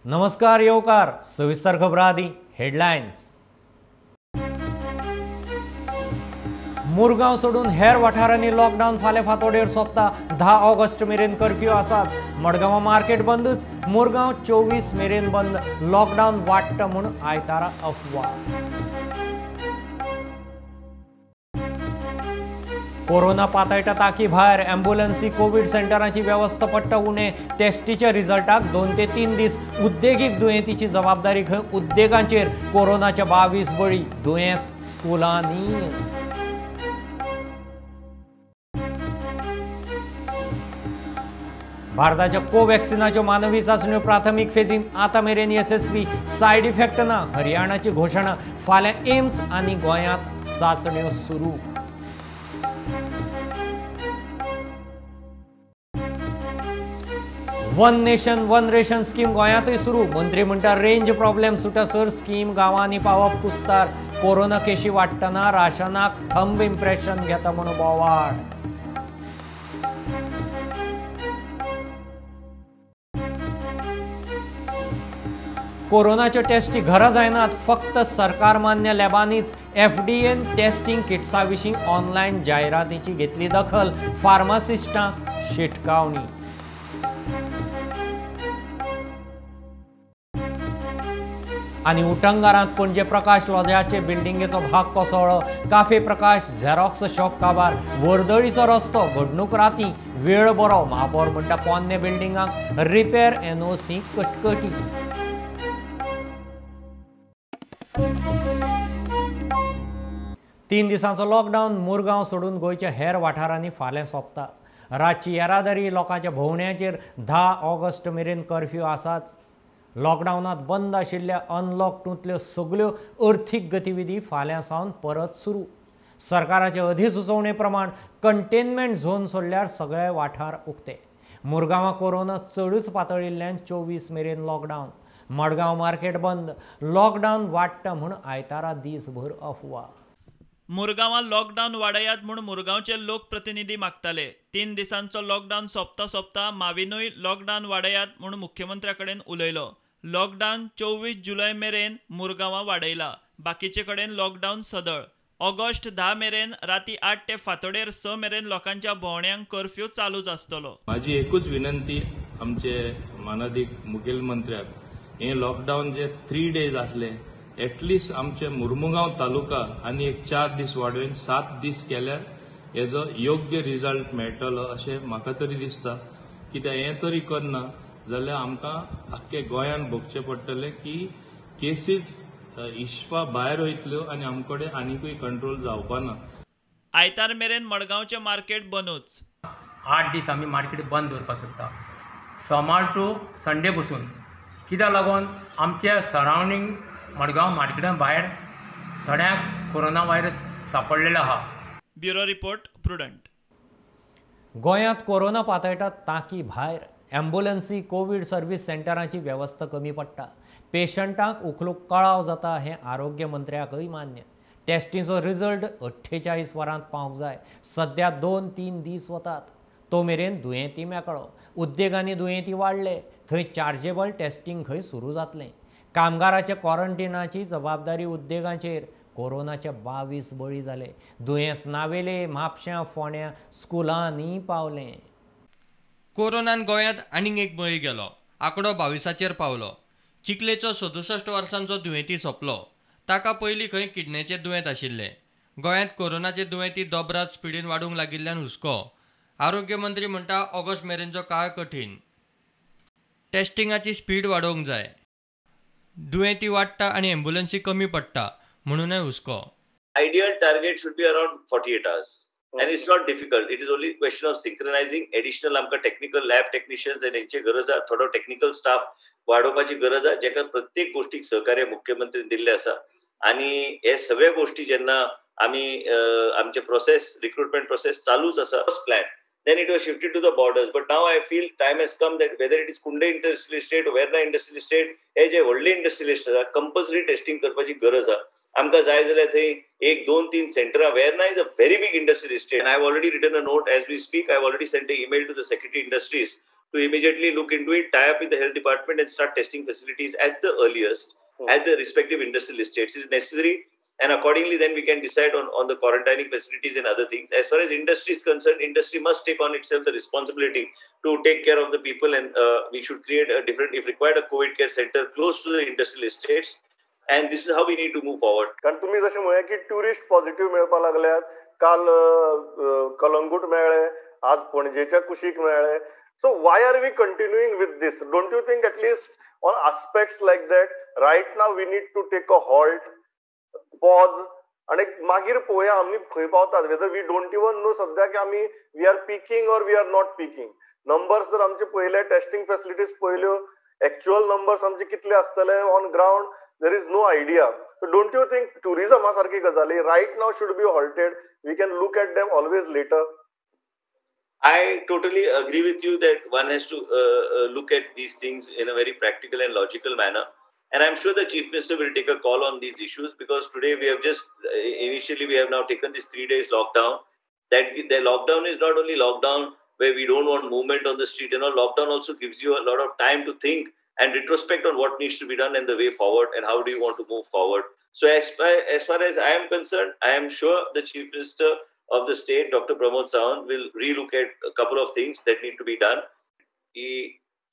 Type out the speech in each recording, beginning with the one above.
नमस्कार येवकार सविस्तर खबरां आदी हेडलायन्स। मुरगांव सोडून हेर वाठारांनी लॉकडावन फाल्यां फांतोडेर सोंपता। 10 ऑगस्ट मेरेन कर्फ्यू आसाच। मडगांवां मार्केट बंदूच, मुरगांव 24 मेरेन बंद। लॉकडावन वाडटा म्हूण आयतारा अफवा। कोरोना पातळटा ताकी भायर ॲम्ब्युलन्सी कोविड सेंटरांची वेवस्था पडटा उणे। टेस्टीच्या रिझल्टाक 2 ते 3 दीस। उद्देगीक दुयेंतीची जबाबदारी खंय उद्देगांचेर। कोरोनाचे 22 बळी। दुयेंस स्कुलांनी। भारताच्या कोव्हॅक्सिनाच्यो मानवी चाचण्यो प्राथमीक फेजींत आतां मेरेन यशस्वी। सायड इफेक्ट ना। हरियाणाची घोशणा। फाल्यां एम्स आनी गोंयांत चाचण्यो सुरू। One nation one ration scheme गोंयांतूय सुरू। मंत्री म्हणटा रेंज प्रॉब्लेम सुटसर स्कीम गांवांनी पावप कुस्तार। कोरोना केशी वाडटना राशनाक थंब इम्प्रेशन घेता म्हूण बोवाळ। कोरोनाच्यो टेस्टी घरा जायनात। फक्त सरकार मान्य लॅबांनीच। एफडीएन टेस्टिंग किट्सां विशीं ऑनलायन जायरातीची घेतली दखल। फार्मासिस्टांक शिटकावणी। आनी उटंगारांत पणजे प्रकाश लॉजाचे बिल्डिंगेचो भाग कोसळ्ळो। काफे प्रकाश झेरॉक्स शॉप काबार। वर्दळीचो रस्तो घडणूक राती। वेळ बरो महापौर म्हणटा पोन्ने बिल्डिंगांक रिपेर एनओसी कटकटी। 3 दिसांचो लॉकडावन मुरगांव सोडून गोंयच्या हेर वाठारांनी फाल्यां सोंपता। रातची येरादारी लोकांच्या भोंवड्याचेर 10 ऑगस्ट मेरेन कर्फ्यू आसाच। लॉकडावनांत बंद आशिल्ल्या अनलॉक 2तल्यो सगल्यो अर्थीक गतिविधी फाल्यां सावन परत सुरू। सरकाराचे अधिसुचोवणे प्रमाण कंटेनमेंट झोन सोडल्यार सगळे वाठार उक्ते। मुरगांवां कोरोना चडूच पातळिल्ल्यान 24 मेरेन लॉकडावन। मडगांव मार्केट बंद। लॉकडावन वाडटा म्हूण आयतारा दीसभर अफवा। मुरगांवां लॉकडावन वाडयात म्हूण मुरगांवचे लोकप्रतिनिधी मागताले। 3 दिसांचो लॉकडावन सोंपता माविनूय लॉकडावन वाडयात म्हूण मुख्यमंत्र्या कडेन उलयलो। लॉकडावन 24 जुलय मेरेन मुरगांवां वाडयला। बाकीचे कडेन लॉकडावन सदळ। ऑगस्ट 10 मेरेन राती 8 ते फांतोडेर 6 मेरेन लोकांच्या भोंवड्यांक कर्फ्यू चालूच आसतलो। माझी एकूच विनंती आमचे माननीय मुखेलमंत्र्याक हे लॉकडावन जे 3 डेज आसले एटलिस्ट आमचे मुरमुगांव तालुका आनी एक 4 दीस वाडोवन 7 दीस केल्यार हेजो योग्य रिजल्ट मेळटलो अशें म्हाका तरी दिसता। कित्याक हें तरी करना जाल्यार आमकां आख्खे गोंयान भोगचें पडटलें की केसीस इश्पा भायर वयतल्यो आनी आमचे कडेन आनीकूय कंट्रोल जावपा ना। आयतार मेरेन मडगांवचे मार्केट बंदूच। 8 दीस आमी मार्केट बंद दवरपाक सोदता, सोमार टू संडे बसून। कित्याक लागून आमच्या सरावंडींग मडगांव मार्केटां भायर थोड्यांक कोरोना व्हायरस सांपडलेलो आहा। Bureau report prudent. गोंयांत कोरोना पातळटा ताकी भायर ॲम्ब्युलन्सी कोविड सर्व्हिस सेंटरांची वेवस्था कमी पडटा। पेशंटांक उखलूक कळाव जाता हें आरोग्य मंत्र्याकय मान्य। टेस्टीचो रिजल्ट 48 वरांत पावंक जाय। सध्या 2-3 दीस वतात। तो मेरेन दुयेंती मेकळो। उद्देगांनी दुयेंती वाडले थंय चार्जेबल टेस्टिंग खंय सुरू जातलें। कामगाराच्या क्वॉरंटिनाची जबाबदारी उद्देगांचेर। कोरोनाचे 22 बळी जाले। दुयेंस नावेले म्हापश्यां फोंड्यां स्कुलांनी पावलें। कोरोनान गोंयांत आनीक एक बळी गेलो। आंकडो 22चेर पावलो। चिखलेचो 67 वर्सांचो दुयेंती सोंपलो। ताका पयलीं खंय किडनीचें दुयेंत आशिल्लें। गोंयांत कोरोनाचे दुयेंती दोबरात स्पिडीन वाडूंक लागिल्ल्यान हुस्को। आरोग्य मंत्री म्हणटा ऑगस्ट मेरेनचो काळ कठीण। टेस्टिंगाची स्पीड वाडोवंक जाय। दुयेंती वाडटा आनी ॲम्ब्युलन्सी कमी पडटा म्हणूनय हुस्को। Ideal target should be around 48 hours. And it's not difficult. It is only a question of synchronizing additional आमकां technical lab technicians and हेंची गरज आसा, थोडो टेक्निकल स्टाफ वाडोवपाची गरज आसा, जेका प्रत्येक गोष्टीक सहकार्य मुख्यमंत्रीन दिल्लें आसा। आनी हे सगळे गोष्टी जेन्ना आमी आमचे प्रोसेस रिक्रुटमेंट प्रोसेस चालूच आसा first plan then it was shifted to the borders, but now I feel time has come that whether it is Kunde industrial estate or Verna industrial estate हे जे व्हडले इंडस्ट्रियल एस्टेट आसा compulsory testing करपाची गरज आसा। आमकां जाय जाल्यार थंय 1, 2, 3 सेंटरां Verna is a very big industrial estate and I have already written a note as we speak. I have already sent an email to the Secretary Industries to immediately look into it, tie up with the health department and start testing facilities at the earliest at the respective industrial estates. It is necessary, and accordingly then we can decide on the quarantining facilities and other things. As far as industry is concerned, industry must take on itself the responsibility to take care of the people, and we should create a different, if required, a COVID care center close to the industrial estates, and this is how we need to move forward. कारण तुम्ही जशें म्हळें की tourist positive मेळपाक लागल्यात, काल कलंगूट मेळ्ळे, आज पणजेच्या कुशीक मेळ्ळे. So why are we continuing with this? Don't you think at least on aspects like that, right now we need to take a halt, pause, आणि मागीर पळोवया आमी खंय पावतात. Whether we don't even know सध्या की आमी we are peaking or we are not peaking. Numbers जर आमचे पयले टेस्टिंग फॅसिलिटीज पळयल्यो, actual numbers आमचे कितले आसतले on ground, there is no idea. So don't you think tourism सारखी गजाली right now should be halted? We can look at them always later. I totally agree with you that one has to look at these things in a very practical and logical manner. And I'm sure the Chief Minister will take a call on these issues, because today we have just, initially we have now taken this 3 days lockdown. That the lockdown is not only lockdown where we don't want movement on the street, lockdown also gives you a lot of time to think and retrospect on what needs to be done and the way forward and how do you want to move forward. So as far as I am concerned, I am sure the Chief Minister of the state, Dr. Pramod Sawant, will relook at a couple of things that need to be done.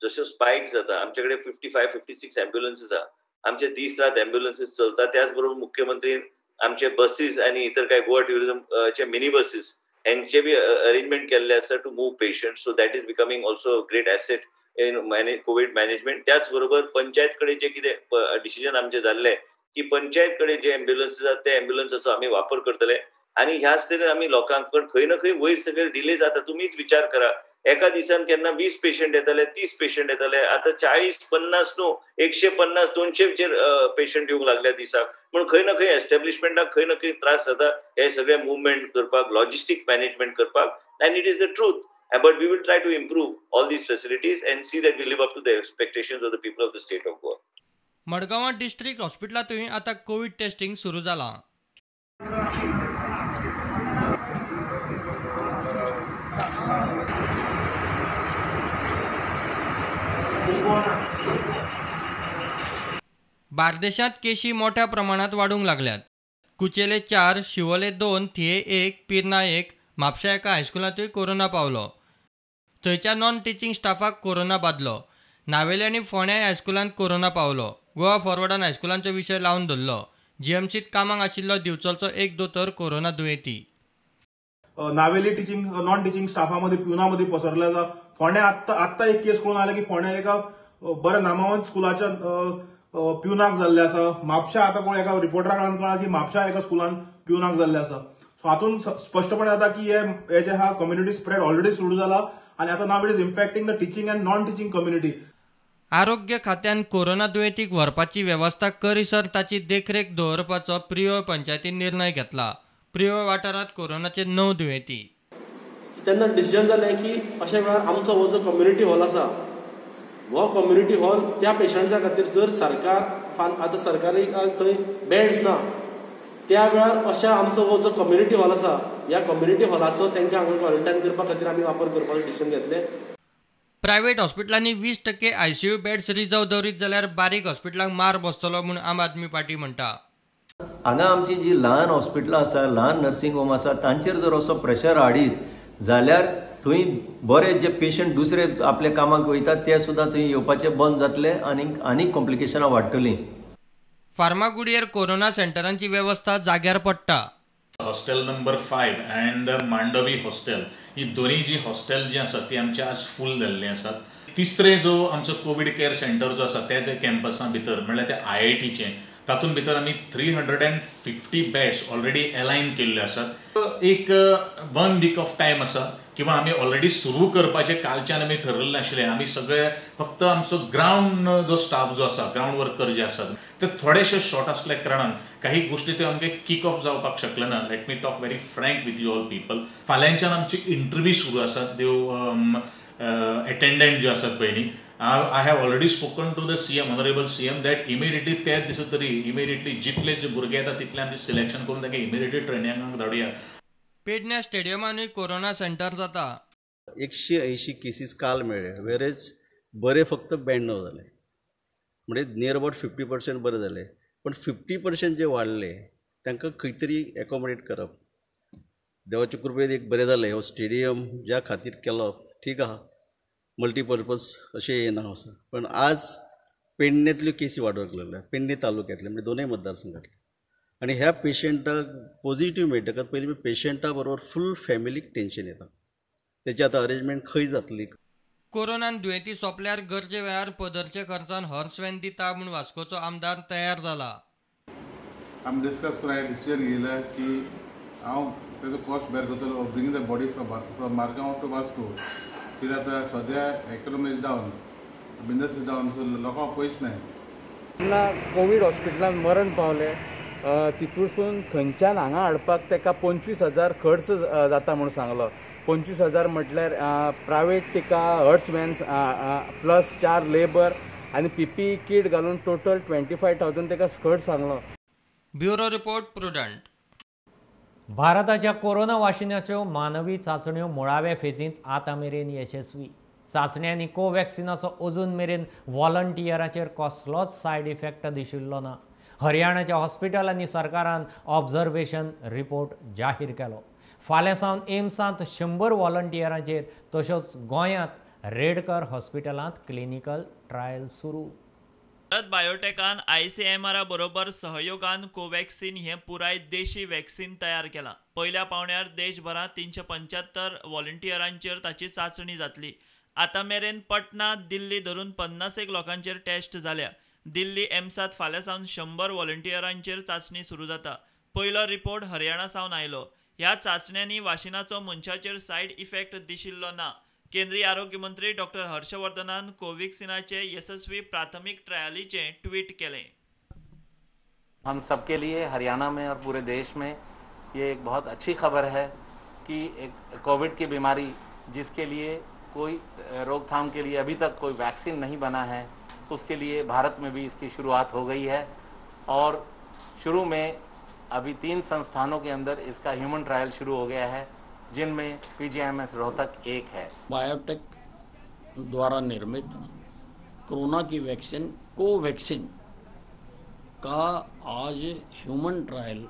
जसं spike जाता, आमच्याकडे 55-56 ambulances आहा, आमचे दीस रात ambulances चलता. त्याचबरोबर मुख्यमंत्री आमचे बसीस आणि इतर काय गोवा टुरिझमचे मिनी बसीस यांचे बी अरेंजमेंट केल्ले आसा to move patient. So that is becoming also great asset in COVID management. त्याचबरोबर पंचायत कडे जे कितें डिसिजन आमचे जाल्ले की पंचायत कडे जे ॲम्ब्युलन्सीस आहात त्या ॲम्ब्युलन्साचो आमी वापर करतले, आणि ह्याच तरेन आमी लोकांक खंय ना खंय वयर सगळे डिले जाता. तुमीच विचार करा, एका दिसान केन्ना 20 पेशंट येताले, 30 पेशंट येताले, आता 40-50 न्हू 150-200 पेशंट येवंक लागल्या दिसाक. म्हणून खंय ना खंय एस्टॅब्लिशमेंटाक खंय ना खंय त्रास जाता हे सगळे मुवमेंट करपाक, लॉजिस्टीक मॅनेजमेंट करपाक. And it is the truth. But we will try to improve all these facilities and see that we live up to the expectations of the people of the state of Goa. Madgaon district हॉस्पिटलांतूय आता COVID testing सुरू जाला. बार्देशांत केशी मोठ्या प्रमाणात वाढूंक लागल्यात. कुचेले 4, शिवोले 2, थिये 1, पिर्ना 1, म्हापशा एका हायस्कुलांतूय corona पावलो. थंयच्या नॉन टिचींग स्टाफाक कोरोना बादलो. नावेली आनी फोंड्या हायस्कुलांत कोरोना पावलो. गोवा फॉरवर्डान हायस्कुलांचो विशय लावन धरलो. जीएमसीत कामाक आशिल्लो दिवचलचो एक दोतोर कोरोना दुयेंती. नावेली टीचिंग नॉन टीचिंग स्टाफामध्ये प्युनामध्ये पसरला जा. फोंड्या आत्ता एक केस कळून आला की फोंड्या एका बऱ्या नामावंत स्कुलाच्या प्युनाक जाल्ले आसा. म्हापशा आता कोण एका रिपोर्टराक कळ्ळा की म्हापशा एका स्कुलान प्युनाक जाल्ले आसा. सो हातून स्पष्टपणे जाता की हे जे हा कम्युनिटी स्प्रेड ऑलरेडी सुरू जाला आणि आता now it is impacting the teaching and non teaching community. आरोग्य खात्यान कोरोना दुयेंतीक व्हरपाची वेवस्था करीसर ताची देखरेख दवरपाचो प्रियो पंचायतीन निर्णय घेतला. प्रियो वाठारांत कोरोनाचे 9 दुयेंती. तेन्ना डिसिजन जालें की अशा वेळार आमचो हो जो कम्युनिटी हॉल आसा, हो कम्युनिटी हॉल त्या पेशंट्सां खातीर जर सरकार आतां सरकारी थंय बेड्स ना, त्या वेळार अशा आमचो हो जो कम्युनिटी हॉल आसा, ह्या कम्युनिटी हॉलाचो तांकां हांगा क्वॉरंटायन करपा खातीर आमी वापर करपाचें डिसिजन घेतलें. प्रायव्हेट हॉस्पिटलांनी 20% आयसीयू बेड्स रिजर्व दवरीत जाल्यार बारीक हॉस्पिटलांक मार बसतलो म्हूण आम आदमी पार्टी म्हणटा. हांगा आमची जी ल्हान हॉस्पिटलां आसा, ल्हान नर्सिंग होम आसा, तांचेर जर असो प्रेशर हाडीत जाल्यार थंय बरे जे पेशंट दुसरे आपल्या कामाक वयतात ते सुद्दां थंय येवपाचे बंद जातले आनी कॉम्प्लिकेशनां वाडटलीं. फार्मागुडयेर कोरोना सेंटरांची वेवस्था जाग्यार पडटा. Hostel number 5 and the Mandovi hostel ही दोन्ही जी हॉस्टेल जी आसा ती आमची आज फूल जाल्ली आसात. तिसरे जो आमचो कोविड केअर सेंटर जो आसा त्या कॅम्पसा भितर म्हणल्यार त्या IITचे तातूंत भितर आमी 350 बेड्स ऑलरेडी अलायन केल्ले आसात. एक 1 वीक ऑफ टायम आसा किंवा आमी ऑलरेडी सुरू करपाचे कालच्यान आमी ठरलेले आशिल्ले. आमी सगळे फक्त आमचो ग्राउंड जो स्टाफ जो आसा, ग्राउंड वर्कर जे आसात ते थोडेशे शॉर्ट आसल्या कारणान काही गोष्टी ते आमगे किक ऑफ जावपाक शकले ना. Let me talk very frank with you all people. फाल्यांच्यान आमची इंटरव्यू सुरू आसात. अटेंडंट जे आसात पयलीं I have already spoken to the CM, Honorable CM, that immediately त्याच दिसा तरी इमिडिएटली जितले जे भुरगे येतात तितले आमचे सिलेक्शन करून तांकां इमिडिएटली ट्रेनिंगाक धाडुया. पेडण्या स्टेडियमानूय कोरोना सेंटर जाता. 180 केसीस काल मेळ्ळे, वेरेज बरे फक्त 92 जाले, म्हणजे नियर अबाउट 50% बरे जाले. पण 50% जे वाढले तांकां खंय तरी एकोमोडेट करप. देवाचे कृपेन एक बरें जालें, हो स्टेडियम ज्या खातीर केलो ठीक आहा, मल्टीपर्पज अशें येना वचून. पण आज पेडणेंतल्यो केसी वाडोवंक लागल्या, पेडणे तालुक्यांतले म्हणजे दोनूय मतदारसंघातले. आनी ह्या पेशंटाक पॉझिटिव्ह मेळटकच पयलीं पेशंटा बरोबर फूल फॅमिलीक टेन्शन येता. तेची आतां अरेंजमेंट खंय जातली. कोरोनान दुयेंती सोंपल्यार गरजे वेळार पदरचे खर्चान हॉर्स वॅन दिता म्हूण वास्कोचो आमदार तयार जाला. आमी डिस्कस करून हांवें डिसिजन घेयला की हांव तेजो कॉस्ट बेर करतलो, bring the body from Margao to Vasco. कित्याक आतां सद्या economy is down, business is down, so लोकांक पयस नाय. जेन्ना कोवीड हॉस्पिटलांत मरण पावले तितूसून थंयच्यान हांगा हाडपाक ताका 25,000 खर्च जाता म्हणून सांगलो. 25,000 म्हटल्यार प्रायवेट तिका हर्ट्समॅन्स प्लस 4 लेबर आनी PPE किट घालून टोटल 25,000 ताका खर्च सांगलो. Bureau report prudent. भारताच्या कोरोना वाशिनाच्यो मानवी चाचण्यो मुळाव्या फेजींत आतां मेरेन यशस्वी. चाचण्यांनी कोव्हॅक्सिनाचो अजून मेरेन व्हॉलंटियरांचेर कसलोच सायड इफेक्ट दिशिल्लो ना. हरियाणाच्या हॉस्पिटलांनी सरकारान ऑब्झर्वेशन रिपोर्ट जाहीर केलो. फाल्यां सावन एम्सांत 100 व्हॉलंटियरांचेर तशेंच गोंयांत रेडकर हॉस्पिटलांत क्लिनिकल ट्रायल सुरू. भारत बायोटेकान ICMR बरोबर सहयोगान कोव्हॅक्सिन हे पुराय देशी वॅक्सिन तयार केला. पहिल्या पावण्यार देशभरात 375 व्हॉलंटियरांचेर ताची चाचणी जातली. आतां मेरेन पटना, दिल्ली धरून 51 लोकांचेर टेस्ट जाल्या. दिल्ली एम्सात फाल्यां सावन 100 व्हॉलंटियरांचेर चाचणी सुरू जाता. पयलो रिपोर्ट हरियाणा सावन आयलो. ह्या चाचण्यांनी वाशिनाचो मनशाचेर सायड इफेक्ट दिशिल्लो ना. केंद्रीय आरोग्य मंत्री डॉक्टर हर्षवर्धनान कोव्हॅक्सिनाचे यशस्वी प्राथमिक ट्रायलीचे ट्वीट केले. हम सबके लिए हरियाणा में और पूरे देश में ये एक बहुत अच्छी खबर है कि एक कोविड की बीमारी जिसके लिए कोई रोकथाम के लिए अभी तक कोई वैक्सीन नहीं बना है, उसके लिए भारत में भी इसकी शुरुआत हो गई है. और शुरू में अभी 3 संस्थानों के अंदर इसका ह्यूमन ट्रायल शुरू हो गया है, जिनमें PGIMS रोहतक एक है. बायोटेक द्वारा निर्मित कोरोना की वैक्सीन कोवैक्सीन का आज ह्यूमन ट्रायल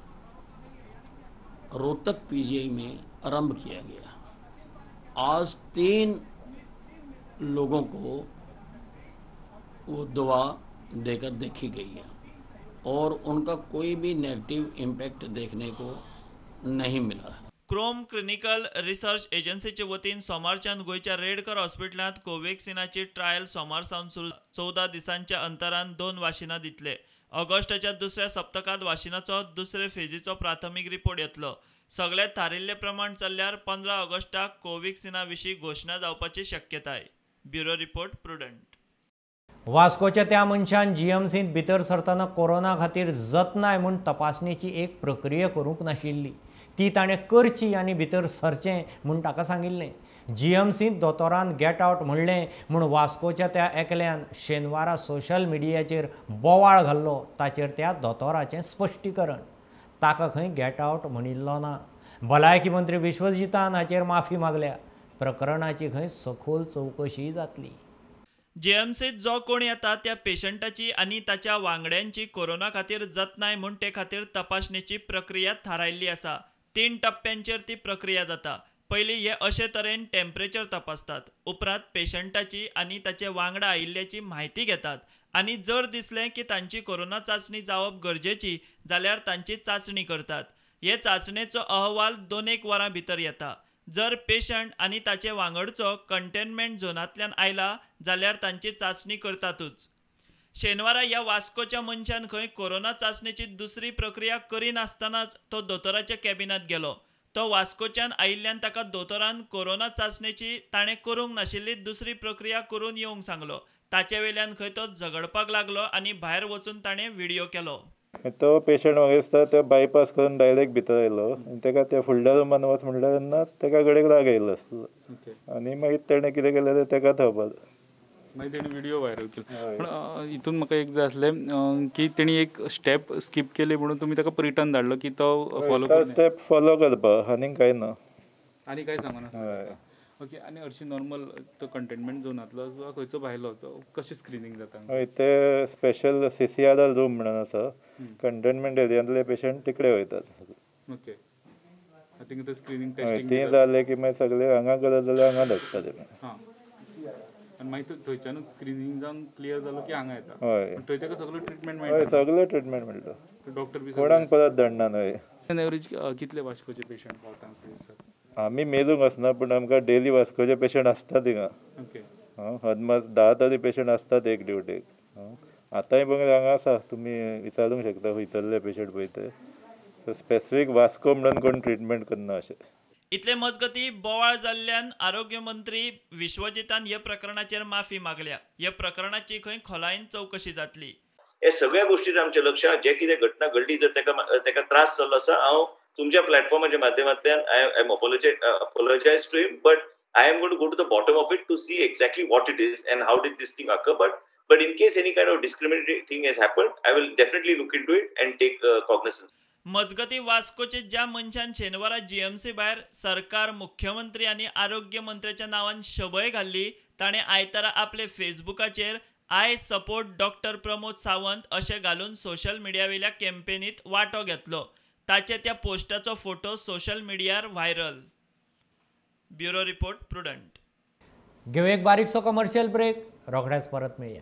रोहतक PGI में आरंभ किया गया. आज 3 लोगों को वो दवा देकर देखी गई है और उनका कोई भी नेगेटिव इम्पैक्ट देखने को नहीं मिला है. क्रोम क्लिनिकल रिसर्च एजन्सीचे वतीन सोमारच्यान गोंयच्या रेडकर हॉस्पिटलांत कोव्हॅक्सिनाची ट्रायल सोमार सावन सुरू. 14 दिसांच्या अंतरान 2 वाशिनां दितले. ऑगस्टाच्या दुसऱ्या सप्तकात वाशिनाचो दुसरे फेजीचो प्राथमीक रिपोर्ट येतलो. सगळे थारिल्ले प्रमाण चल्ल्यार 15 ऑगस्टाक कोव्हॅक्सिना विशीं घोशणा जावपाची शक्यताय. Bureau report prudent. वास्कोच्या त्या मनशान GMCंत भितर सरतना कोरोना खातीर जतनाय म्हूण तपासणेची एक प्रक्रिया करूंक नाशिल्ली. ती ताणें करची आनी भितर सरचें म्हूण ताका सांगिल्लें. GMCंत दोतोरान गेट आउट म्हणलें म्हूण वास्कोच्या त्या एकल्यान शेनवारा सोशल मिडियाचेर बोवाळ घाल्लो. ताचेर त्या दोतोराचें स्पश्टीकरण. ताका खंय गेट आउट म्हणिल्लो ना. भलायकी मंत्री विश्वजितान हाचेर माफी मागल्या. प्रकरणाची खंय सखोल चवकशी जातली. JMCत जो कोण येता त्या पेशंटाची आनी ताच्या वांगड्यांची कोरोना खातीर जतनाय म्हूण ते खातीर तपासणेची प्रक्रिया थारायल्ली आसा. 3 टप्प्यांचेर ती प्रक्रिया जाता. पयलीं हे अशे तरेन टेम्परेचर तपासतात. उपरांत पेशंटाची आनी ताचे वांगडा आयिल्ल्याची म्हायती घेतात आनी जर दिसलें की तांची कोरोना चाचणी जावप गरजेची जाल्यार तांची चाचणी करतात. हे चाचणेचो अहवाल 2-1 वरां भितर येता. जर पेशंट आनी ताचे वांगडचो कंटेनमेंट झोनांतल्यान आयला जाल्यार तांची चाचणी करतातूच. शेनवारा ह्या वास्कोच्या मनशान खंय कोरोना चाचणेची दुसरी प्रक्रिया करिनासतनाच तो दोतोराच्या कॅबिनात गेलो. तो वास्कोच्यान आयिल्ल्यान ताका दोतोरान कोरोना चाचणेची ताणें करूंक नाशिल्ली दुसरी प्रक्रिया करून येवंक सांगलो. ताचे वयल्यान खंय तो झगडपाक लागलो आनी भायर वचून ताणें व्हिडिओ केलो. तो पेशंट म्हाका दिसता तो बायपास करून डायरेक्ट भितर आयलो आनी ताका त्या फुडल्या रुमान वच म्हणल्यार तेन्ना ताका कडेक राग येयलो आसलो आनी मागीर तेणें कितें केलें तें ताका खबर. मागीर तेणी व्हिडिओ व्हायरल केलो. पण हितून म्हाका एक जाय आसलें की तेणी एक स्टेप स्कीप केली म्हणून तुमी ताका रिटर्न धाडलो की तो फॉलो स्टेप फॉलो करपाक आनीक कांय ना. आनी कांय सांगना. ओके. आणि हरशी नॉर्मल तो कंटेनमेंट झोनांतलो वा खंयचो भायलो तो कशें स्क्रिनींग जाता? हय ते स्पेशल CCRL रूम म्हणून आसा. कंटेनमेंट एरियांतले पेशंट तिकडे वयतात. ओके. आय थिंक ते स्क्रिनींग हय टेस्टिंग ती जाले की मागीर सगळे हांगा गरज जाल्यार हांगा धाडटा ते. हां. आनी मागीर थंयच्यानूच स्क्रिनींग जावन क्लियर जालो की हांगा येता. हय. थंय ताका सगळो ट्रिटमेंट हय मेळटा. सगळे ट्रिटमेंट मेळटा. डॉक्टर बी कोणाक परत धाडना न्हय. ऑन एवरेज कितले वास्कोचे पेशंट पावता हांगासर? आमी मेलूंक वचना पूण आमकां डेली वास्कोचे पेशंट आसता थिंगा. ओके. अदमास 10 तरी पेशंट आसतात एक ड्युटेक. आतांय बघ हांगा आसा तुमी विचारूंक शकता खंयसरले पेशंट पळय ते. स्पेसिफीक वास्को म्हणून कोण ट्रिटमेंट करना अशें. इतले मजगती बोवाळ जाल्ल्यान आरोग्य मंत्री विश्वजितान ह्या प्रकरणाचेर माफी मागल्या. ह्या प्रकरणाची खंय खोलायेन चवकशी जातली. हे सगळ्या गोष्टींचेर आमचें लक्ष आहा. जे कितें घटना घडली जर ताका त्रास जाल्लो आसा हांव तुमच्या प्लॅटफॉर्माच्या माध्यमांतल्यान I am apologize to him, but I am going to go to the bottom of it to see exactly what it is and how did this thing occur. But in case any kind of discriminatory thing has happened, I will definitely look into it and take cognizance. मजगती वास्कोचे ज्या मनशान शेनवारा GMC भायर सरकार, मुख्यमंत्री आनी आरोग्य मंत्र्याच्या नांवान शबय घाल्ली ताणें आयतारा आपले फेसबुकाचेर I support doctor Pramod Sawant अशें घालून सोशल मिडियावेल्या कॅम्पेनींत वांटो घेतलो. ताचे त्या पोस्टाचो फोटो सोशल मिडियार व्हायरल. Bureau report Prudent. घेऊ एक बारीकसो कमर्शियल ब्रेक. रोखडेच परत मेळया.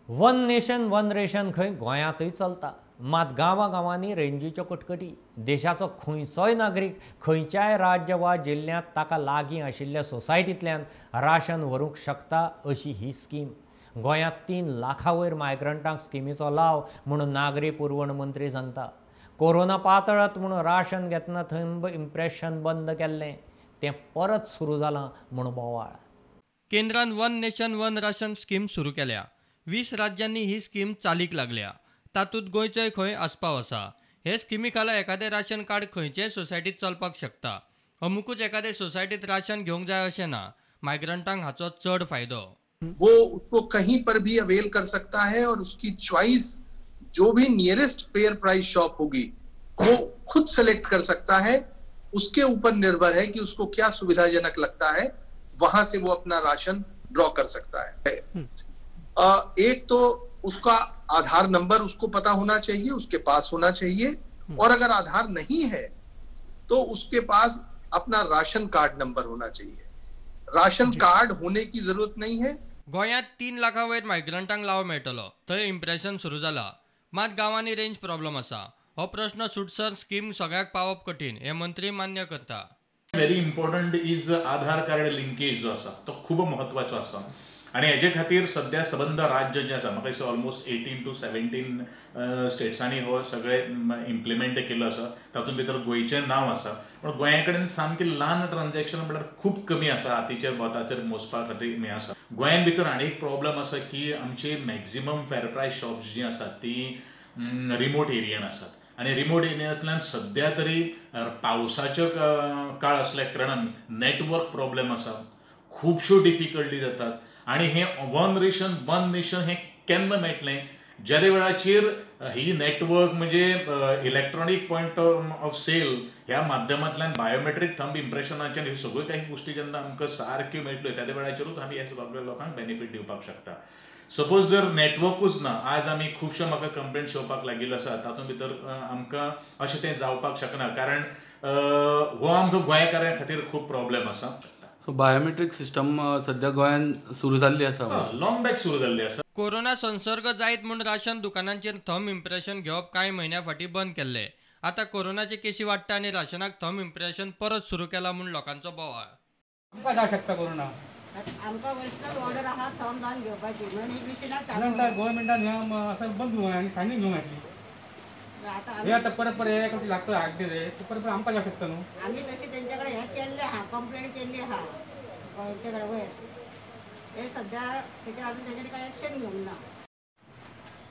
वन नेशन वन रेशन खंय गोंयांतय चलता. मात गांवांनी रेंजीच्यो कटकटी. देशाचो खंयचोय नागरीक खंयच्याय राज्य वा जिल्ल्यांत ताका लागीं आशिल्ल्या सोसायटींतल्यान राशन व्हरूंक शकता अशी ही स्कीम. गोंयांत 3 लाखां वयर मायग्रंटांक स्किमीचो लाव म्हणून नागरी पुरवण मंत्री सांगता. कोरोना पातळत म्हणून राशन घेतना थंब इम्प्रेशन बंद केल्लें तें परत सुरू जालां म्हूण बोवाळ. केंद्रान one nation one ration scheme सुरू केल्या. 20 राज्यांनी ही स्कीम चालीक लागल्या. तातूंत गोंयचोय खंय आस्पाव आसा. हे स्किमी खाला एखादें राशन कार्ड खंयचेय सोसायटीत चलपाक शकता. अमुकूच एखादे सोसायटीत राशन घेवंक जाय अशें ना. मायग्रंटांक हाचो चड फायदो. वो उसको कहीं पर भी अवेल कर सकता है और उसकी चॉइस जो भी नियरेस्ट फेयर प्राइस शॉप होगी वो खुद सेलेक्ट कर सकता है. उसके ऊपर निर्भर है कि उसको क्या सुविधाजनक लगता है, वहां से वो अपना राशन ड्रॉ कर सकता है. एक तो उसका आधार नंबर उसको पता होना चाहिए, उसके पास होना चाहिए. और अगर आधार नहीं है तो उसके पास अपना राशन कार्ड नंबर होना चाहिए. राशन कार्ड होने की जरूरत नहीं है. गोंयांत 3 लाखां वयर मायग्रंटांक लाव मेळटलो. थंय इम्प्रेशन सुरू जाला. मात गांवांनी रेंज प्रॉब्लेम आसा. हो प्रश्न सुटसर स्कीम सगळ्याक पावप कठीण हे मंत्री मान्य करता. Very important is Aadhaar card linkage जो आसा तो खूब म्हत्वाचो आसा. आणि हेजे खातीर सध्या सबंद राज्य जे आसा म्हाका दिसता ऑलमोस्ट 18 to 17 स्टेट्सांनी हो सगळे इम्प्लिमेंट केलो आसा. तातूंत भितर गोंयचें नांव आसा. पण गोंया कडेन सामकें ल्हान ट्रान्झॅक्शन म्हणल्यार खूब कमी आसा. हातीच्या बोटाचेर मोजपा खातीर हें आसा. गोंयान भितर आनी एक प्रॉब्लम आसा की आमची मॅक्झिमम फेर प्रायस शॉप्स जी आसात ती रिमोट एरियान आसात. आणि रिमोट एरियांतल्यान सध्या तरी पावसाचो काळ असल्या कारणान नेटवर्क प्रॉब्लेम आसा. खुबश्यो डिफिकल्टी जातात. आणि हे वन रेशन वन नेशन हे केन्ना मेळटलें ज्या वेळाचेर ही नेटवर्क म्हणजे इलेक्ट्रॉनिक पॉयंट ऑफ सेल ह्या माध्यमांतल्यान बायोमेट्रीक थंब इम्प्रेशनाच्या ह्यो सगळ्यो काही गोष्टी जेन्ना आमकां सारक्यो मेळटल्यो त्या वेळाचेरूच आमी ह्या सगळ्या लोकांक बेनिफीट दिवपाक शकता. सपोज जर नेटवर्कूच ना, आज आमी खुबश्यो म्हाका कंप्लेंट येवपाक लागिल्लो आसा. तातूंत भितर आमकां अशें तें जावपाक शकना कारण हो आमकां गोंयकारां खातीर खूब प्रॉब्लेम आसा. सो बायोमेट्रीक सिस्टम सध्या गोंयांत सुरू जाल्ली आसा. लॉंग बॅक सुरू जाल्ली आसा. कोरोना संसर्ग जायत म्हूण राशन दुकानांचेर थंब इम्प्रेशन घेवप कांय म्हयन्या फाटीं बंद केल्ले. आतां कोरोनाचे केसी वाडटा आनी राशनाक थंब इम्प्रेशन परत सुरू केला म्हूण लोकांचो बोवाळ. आमकां जावं शकता कोरोना. आमकां वर्साक ऑर्डर आहा थंब घालून घेवपाची म्हणून गव्हर्मेंटान बंद घेवंक आनी सांगून घेवंक येतली. हे आता परत परत हे कशी लागतं हाक दे रे तू परत आमकां जाऊ शकता न्हू आम्ही तशी त्यांच्याकडे हे केले हा कंप्लेंट केली हा त्यांच्याकडे वयर हे सध्या त्याच्या अजून त्यांच्याकडे काही ऍक्शन घेऊन ना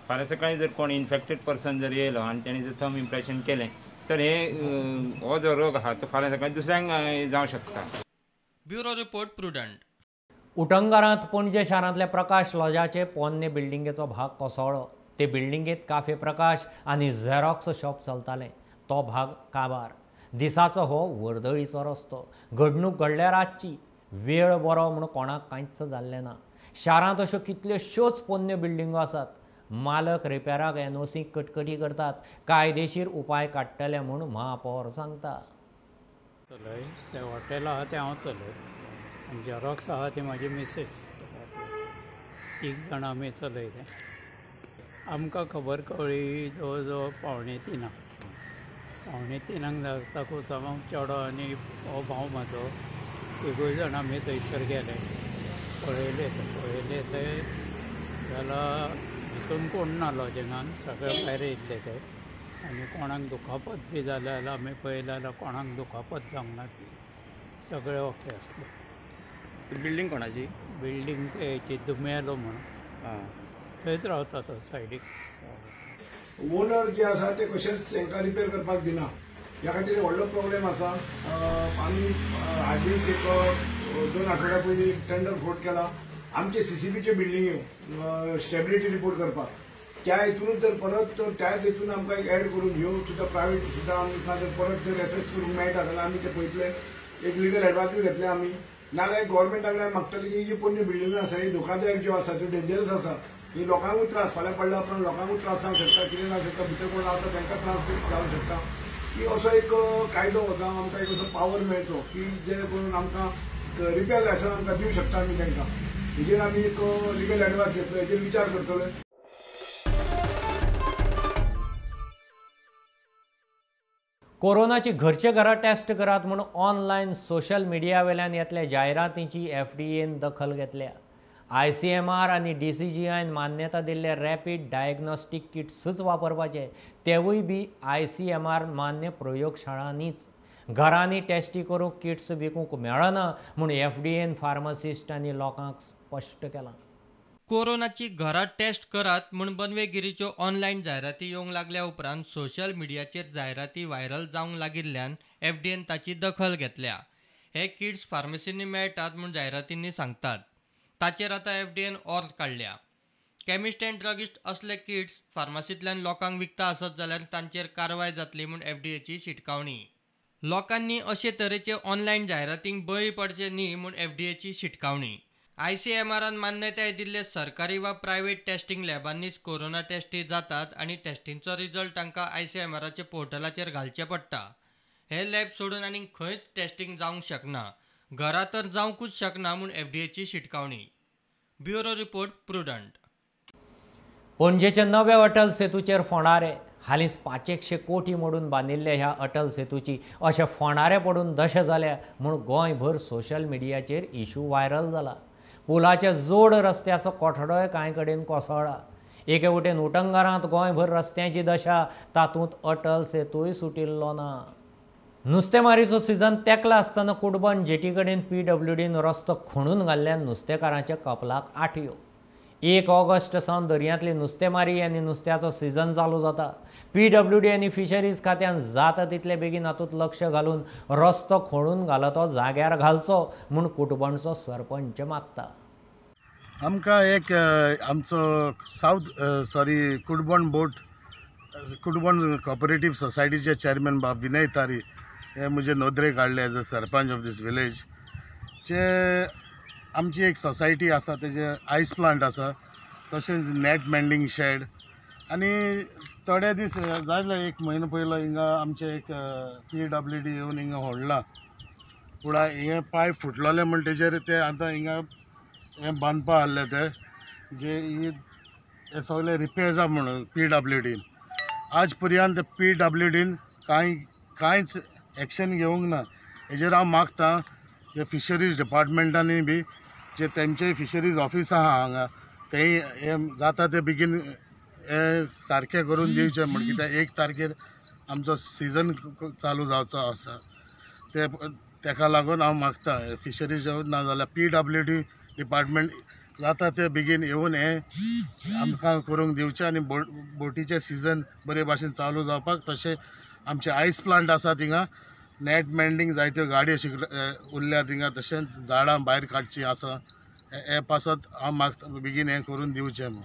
फाल्यां सकाळी जर कोण इन्फेक्टेड पर्सन जर येयलो आनी तेणी जर थंब इम्प्रेशन केलें तर हे हो जो रोग आहा तो फाल्यां सकाळी दुसऱ्यांक जावं शकता. Bureau report prudent. उटंगारांत पणजे शारांतल्या प्रकाश लॉजाचे पोन्ने बिल्डिंगेचो भाग कोसळ्ळो. ते बिल्डिंगेत काफे प्रकाश आनी झेरॉक्स शॉप चलतालें. तो भाग काबार. दिसाचो हो वर्दळीचो रस्तो. घडणूक घडल्या रातची. वेळ बरो म्हूण कोणाक कांयच जाल्लें ना. शारांत अश्यो कितल्योश्योच पोन्न्यो बिल्डिंगो आसात. मालक रिपेराक NOC कटकटी करतात. कायदेशीर उपाय काडटले म्हूण महापौर सांगता. ते हॉटेल आहा तें हांव चलय. झेरॉक्स आहा ती म्हाजी मिसेस. 3 जाणां आमी चलयले. आमकां खबर कळ्ळी जवळ जवळ 2:45. 2:45 जाताकूच हांव चेडो आनी हो भाव म्हाजो 3 जाण आमी थंयसर गेले. पळयले ते जाल्यार भितून कोण ना लॉजिंगान. सगळे भायर येयल्ले ते आनी कोणाक दुखापत बी जाल्या जाल्यार आमी पळयलें जाल्यार कोणाक दुखापत जावंक ना. सगळे ओके आसले. बिल्डींग कोणाची? बिल्डींग हेची दुमेलो म्हणून थंयच रावता तो सायडीक. ओनर जे आसा ते कशेंच तांकां रिपेर करपाक दिना. ह्या खातीर व्हडलो प्रॉब्लेम आसा. आमी हार्डली एक 2 आठवड्या पयलीं टेंडर फोट केला आमचे CCBचे बिल्डिंग्यो स्टेबिलिटी रिपोर्ट करपाक. त्या हितूनच जर परत त्याच हितून आमकां एक ऍड करून ह्यो सुद्दां प्रायवेट सुद्दां आमकां जर परत जर एसेस करूंक मेळटा जाल्यार आमी ते पळयतले. एक लिगल एडवायजूय घेतले आमी. नाजाल्यार गोवोरमेंटा कडल्यान मागतले की जी पोन्नी बिल्डिंगो आसा ही धोकादायक ज्यो आसा त्यो डेंजरस आसा. ही लोकांकूय त्रास फाल्यां पडल्या उपरांत लोकांकूय त्रास जावंक शकता. कितें जावंक शकता भितर कोण रावता तांकां त्रास जावंक शकता. की असो एक कायदो जावं आमकां एक असो पावर मेळचो की जे करून आमकां रिपेर लायसन आमकां दिवंक शकता आमी तांकां. हेजेर आमी एक लिगल एडवायस घेतलो. हेजेर विचार करतले. कोरोनाची घरचे घरा टेस्ट करात म्हूण ऑनलायन सोशल मिडिया वयल्यान येतल्या जायरातींची FDAन दखल घेतल्या. ICMR आनी DCGIन मान्यता दिल्ले रॅपीड डायग्नोस्टीक किट्सच वापरपाचे. तेवूय बी ICMR मान्य प्रयोगशाळांनीच. घरांनी टेस्टी करूंक किट्स विकूंक मेळना म्हूण FDAन फार्मासिस्ट आनी लोकांक स्पश्ट केलां. कोरोनाची घरात टेस्ट करात म्हूण बनवेगिरीच्यो ऑनलायन जायराती येवंक लागल्या उपरांत सोशल मिडियाचेर जायराती व्हायरल जावंक लागिल्ल्यान FDAन ताची दखल घेतल्या. हे किट्स फार्मसींनी मेळटात म्हूण जायरातींनी सांगतात. ताचेर आतां FDAन ऑर्थ काडल्या. केमिस्ट एंड ड्रगिस्ट असले किट्स फार्मासींतल्यान लोकांक विकता आसत जाल्यार तांचेर कारवाय जातली म्हूण FDAची शिटकावणी. लोकांनी अशे तरेचे ऑनलायन जायरातींक बळी पडचे न्ही म्हूण FDAची शिटकावणी. ICMRन मान्यताय दिल्ले सरकारी वा प्रायव्हेट टेस्टिंग लॅबांनीच कोरोना टेस्टी जातात आनी टेस्टिंगचो रिजल्ट तांकां ICMRच्या पोर्टलाचेर घालचे पडटा. हे लॅब सोडून आनीक खंयच टेस्टिंग जावंक शकना. घरा तर जावंकूच शकना म्हूण FDAची शिटकावणी. Bureau report prudent. पणजेचे नवे अटल सेतूचेर फोंडारे. हालींच 500 कोटी मोडून बांदिल्ल्या ह्या अटल सेतूची अशे फोंडारे पडून दशे जाल्या म्हूण गोंयभर सोशल मिडियाचेर इशू व्हायरल जाला. पुलाच्या जोड रस्त्याचो कोठडोय कांय कडेन कोसळ्ळा. एके वटेन उटंगारांत गोंयभर रस्त्याची दशा, तातूंत अटल सेतूय सुटिल्लो ना. नुस्तेमारीचो सिजन तेंकला आसतना कुडबण जेटी कडेन PWDन रस्तो खणून घाल्ल्यान नुस्तेकारांच्या कपलाक आटयो. 1 ऑगस्ट सावन दर्यांतली नुस्तेमारी आनी नुस्त्याचो सिजन चालू जाता. PWD आनी फिशरीज खात्यान जाता तितले बेगीन हातूंत लक्ष घालून रस्तो खणून घालतो जाग्यार घालचो म्हूण कुटबणचो सरपंच मागता. आमकां एक आमचो कुडबण कॉपरेटीव सोसायटीचे चेअरमॅन बाब विनय तारी हे म्हजे नोंदरे काडले as a sarpanch of this village. जे आमची एक सोसायटी आसा तेजे आयस प्लांट आसा, तशेंच नेट मेंडिंग शेड आनी थोडे दीस जाले 1 म्हयनो पयलो हिंगा आमचे एक PWD येवन हिंगा होडला. पुणा हे पायप फुटलोले म्हण तेजेर ते आतां हिंगा हे बांदपा आहले ते जे हे सगळे रिपेर जा म्हणून PWDन. आज पर्यंत PWDन कांयच एक्शन घेवंक ना. हेजेर हांव मागतां जे फिशरीज डिपार्टमेंटांनी बी जे तेंचे फिशरीज ऑफिस आहा हांगा ते हे जाता ते बेगीन हे सारकें करून दिवचें म्हण कित्याक 1 तारखेर आमचो सिजन चालू जावचो आसा तेका लागून हांव मागता फिशरीज नाजाल्यार PWD डिपार्टमेंट जाता ते बेगीन येवन हे आमकां करूंक दिवचें आनी बोटीचें सिजन बरे भाशेन चालू जावपाक तशें आमचे आयस प्लांट आसा थिंगा नेट मेंडिंग जायत्यो गाडयो उरल्या थिंगा तशेंच झाडां भायर काडचीं आसा हे पासत हांव मागता बेगीन हें करून दिवचें म्हूण.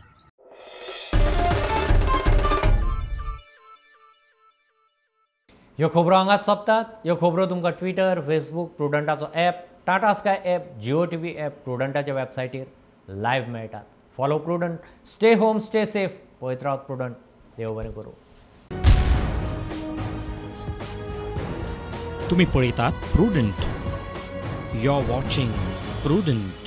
ह्यो खबरो हांगाच सोंपतात. ह्यो खबरो तुमकां ट्विटर, फेसबूक, प्रुडंटाचो app, Tata Sky app, Jio TV app, प्रुडंटाच्या वेबसायटीर लायव्ह मेळटात. Follow Prudent, stay home, stay safe, पळयत रावत प्रुडंट. देव बरें करूं. तुम्ही पळयतात Prudent. You are watching prudent.